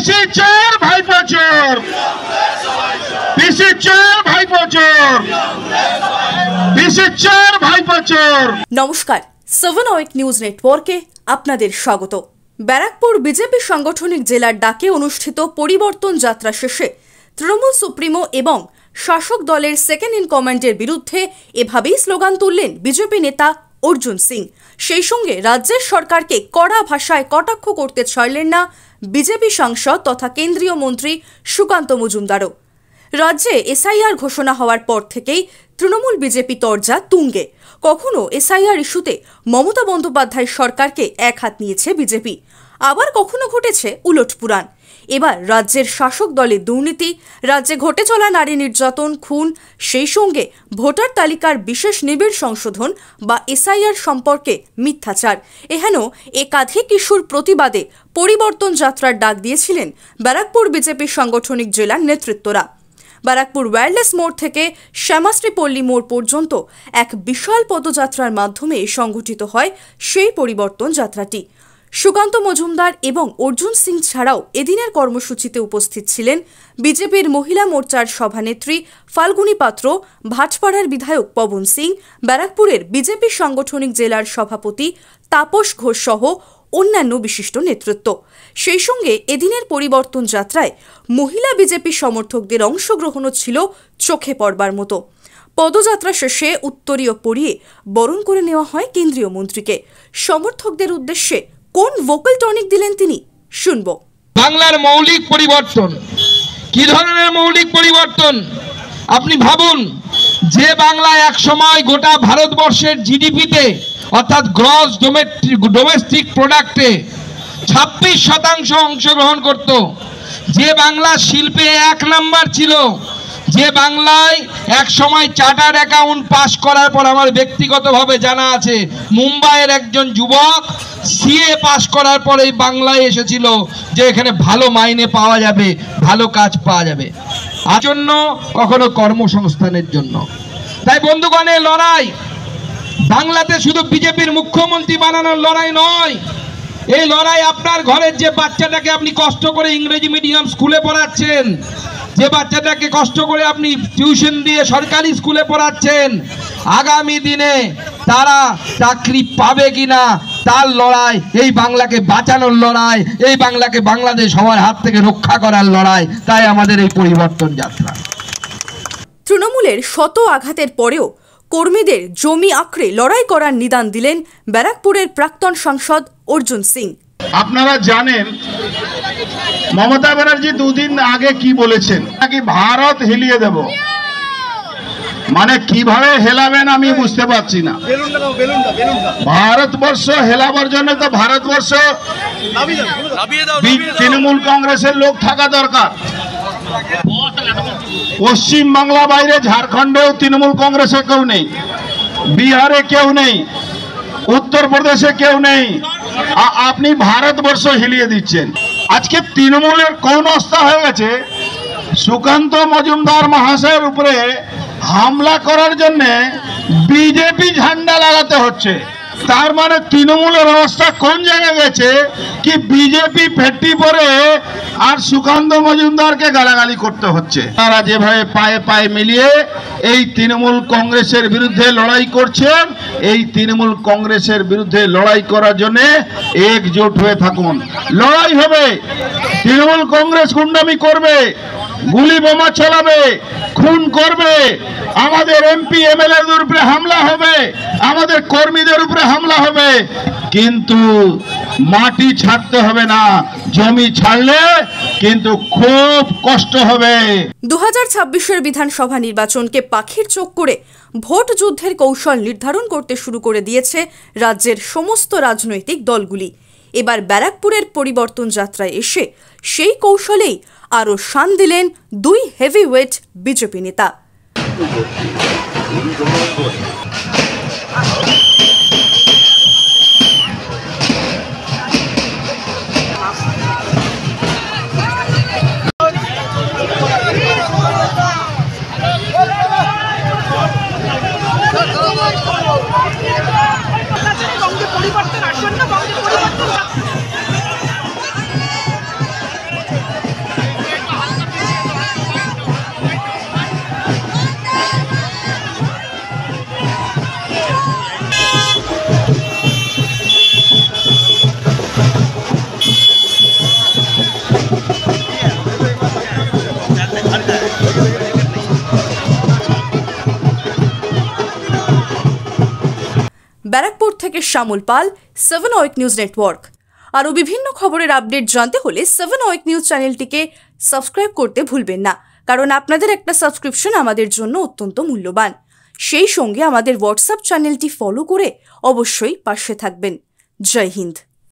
পিসি চোর ভাইপো চোর, পিসি চোর ভাইপো চোর, পিসি চোর ভাইপো চোর। নমস্কার, 7 ওয়েক নিউজ নেটওয়ার্কে আপনাদের স্বাগত। ব্যারাকপুর বিজেপি সাংগঠনিক জেলার ডাকে অনুষ্ঠিত পরিবর্তন যাত্রা শেষে তৃণমূল সুপ্রিমো এবং শাসক দলের সেকেন্ড ইন কমান্ডের বিরুদ্ধে এভাবেই স্লোগান তুললেন বিজেপি নেতা অর্জুন সিং। সেই সঙ্গে রাজ্যের সরকারকে কড়া ভাষায় কটাক্ষ করতে ছাড়লেন না বিজেপি সাংসদ তথা কেন্দ্রীয় মন্ত্রী সুকান্ত মজুমদারও। রাজ্যে এসআইআর ঘোষণা হওয়ার পর থেকেই তৃণমূল বিজেপি তরজা তুঙ্গে। কখনো এসআইআর ইস্যুতে মমতা বন্দ্যোপাধ্যায় সরকারকে এক হাত নিয়েছে বিজেপি, আবার কখনো ঘটেছে উলটপুরাণ। এবার রাজ্যের শাসক দলের দুর্নীতি, রাজ্যে ঘটে চলা নারী নির্যাতন, খুন, সেই সঙ্গে ভোটার তালিকার বিশেষ নিবিড় সংশোধন বা এসআইআর সম্পর্কে মিথ্যাচার, এহেন একাধিক ইস্যুর প্রতিবাদে পরিবর্তন যাত্রার ডাক দিয়েছিলেন ব্যারাকপুর বিজেপি সাংগঠনিক জেলার নেতৃত্বরা। ব্যারাকপুর ওয়্যারলেস মোড় থেকে শ্যামাশ্রীপল্লী মোড় পর্যন্ত এক বিশাল পদযাত্রার মাধ্যমে সংগঠিত হয় সেই পরিবর্তন যাত্রাটি। সুকান্ত মজুমদার এবং অর্জুন সিং ছাড়াও এদিনের কর্মসূচিতে উপস্থিত ছিলেন বিজেপির মহিলা মোর্চার সভানেত্রী ফাল্গুনী পাত্র, ভাটপাড়ার বিধায়ক পবন সিং, ব্যারাকপুরের বিজেপি সাংগঠনিক জেলার সভাপতি তাপস ঘোষ সহ অন্যান্য বিশিষ্ট নেতৃত্ব। সেই সঙ্গে এদিনের পরিবর্তন যাত্রায় মহিলা বিজেপি সমর্থকদের অংশগ্রহণও ছিল চোখে পড়বার মতো। পদযাত্রা শেষে উত্তরীয় পরিয়ে বরণ করে নেওয়া হয় কেন্দ্রীয় মন্ত্রীকে। সমর্থকদের উদ্দেশ্যে কোন ভোকাল টনিক দিলেন তিনি, শুনবো। বাংলার মৌলিক পরিবর্তন, কি ধরনের মৌলিক পরিবর্তন? আপনি ভাবুন, যে বাংলা এক সময় গোটা ভারতবর্ষের জিডিপিতে অর্থাৎ গ্রস ডোমেস্টিক প্রোডাক্টে 26% অংশগ্রহণ করত, যে বাংলা শিল্পে 1 নাম্বার ছিল, যে বাংলায় এক সময় চার্টার্ড অ্যাকাউন্ট পাস করার পর আমার ব্যক্তিগতভাবে জানা আছে মুম্বাইয়ের একজন যুবক সিএ পাস করার পরে বাংলায় এসেছিল যে এখানে ভালো মাইনে পাওয়া যাবে, ভালো কাজ পাওয়া যাবে, আর জন্য কখনো কর্মসংস্থানের জন্য। তাই বন্ধুগণের লড়াই বাংলাতে শুধু বিজেপির মুখ্যমন্ত্রী বানানোর লড়াই নয়, এই লড়াই আপনার ঘরের যে বাচ্চাটাকে আপনি কষ্ট করে ইংরেজি মিডিয়াম স্কুলে পড়াচ্ছেন, যে বাচ্চাটাকে কষ্ট করে আপনি টিউশন দিয়ে সরকারি স্কুলে পড়াচ্ছেন, আগামী দিনে তারা চাকরি পাবে কিনা তার লড়াই, এই বাংলাকে বাঁচানোর লড়াই, এই বাংলাকে বাংলাদেশ হওয়ার হাত থেকে রক্ষা করার লড়াই। তাই আমাদের এই পরিবর্তন যাত্রা। তৃণমূলের শত আঘাতের পরেও কর্মীদের জমি আঁকড়ে লড়াই করার নিদান দিলেন ব্যারাকপুরের প্রাক্তন সাংসদ অর্জুন সিং। আপনারা জানেন মমতা ব্যানার্জি 2 দিন আগে কি বলেছেন, নাকি ভারত হিলিয়ে দেব। মানে কিভাবে হেলাবেন আমি বুঝতে পারছি না। ভারতবর্ষ হেলাবার জন্য তো ভারতবর্ষ তৃণমূল কংগ্রেসের লোক থাকা দরকার। পশ্চিম বাংলা বাইরে ঝাড়খণ্ডেও তৃণমূল কংগ্রেসে কেউ নেই, বিহারে কেউ নেই, উত্তরপ্রদেশে কেউ নেই, আপনি ভারতবর্ষ হিলিয়ে দিচ্ছেন। আজকে তৃণমূলের কোন অবস্থা হয়ে গেছে, সুকান্ত মজুমদার মহাশয়ের উপরে হামলা করার জন্য বিজেপি ঝান্ডা লাগাতে হচ্ছে। তার মানে তৃণমূলের অবস্থা কোন জায়গায় গেছে কি বিজেপি ফেটি পরে আর সুকান্ত মজুমদারকে গালাগালি করতে হচ্ছে। তারা যেভাবে পায়ে পায়ে মিলিয়ে এই তৃণমূল কংগ্রেসের বিরুদ্ধে লড়াই করছেন, এই তৃণমূল কংগ্রেসের বিরুদ্ধে লড়াই করার জন্য একজোট হয়ে থাকুন। লড়াই হবে, তৃণমূল কংগ্রেস গুন্ডামি করবে, গুলি বোমা চালাবে, খুন করবে, আমাদের এমপি এমএলএদের উপরে হামলা হবে, আমাদের কর্মীদের উপরে হামলা হবে, কিন্তু মাটি ছাড়তে হবে না। জমি ছাড়লে কিন্তু খুব কষ্ট হবে। 2026-এর বিধানসভা নির্বাচনকে পাখির চোখ করে ভোট যুদ্ধের কৌশল নির্ধারণ করতে শুরু করে দিয়েছে রাজ্যের সমস্ত রাজনৈতিক দলগুলি। এবার ব্যারাকপুরের পরিবর্তন যাত্রায় এসে সেই কৌশলেই আরও শান দিলেন 2 হেভিওয়েট বিজেপি নেতা। থেকে শ্যামল পাল, 7 ওয়েক নিউজ নেটওয়ার্ক। আরও বিভিন্ন খবরের আপডেট জানতে হলে 7 ওয়েক নিউজ চ্যানেলটিকে সাবস্ক্রাইব করতে ভুলবেন না, কারণ আপনাদের একটা সাবস্ক্রিপশন আমাদের জন্য অত্যন্ত মূল্যবান। সেই সঙ্গে আমাদের হোয়াটসঅ্যাপ চ্যানেলটি ফলো করে অবশ্যই পাশে থাকবেন। জয় হিন্দ।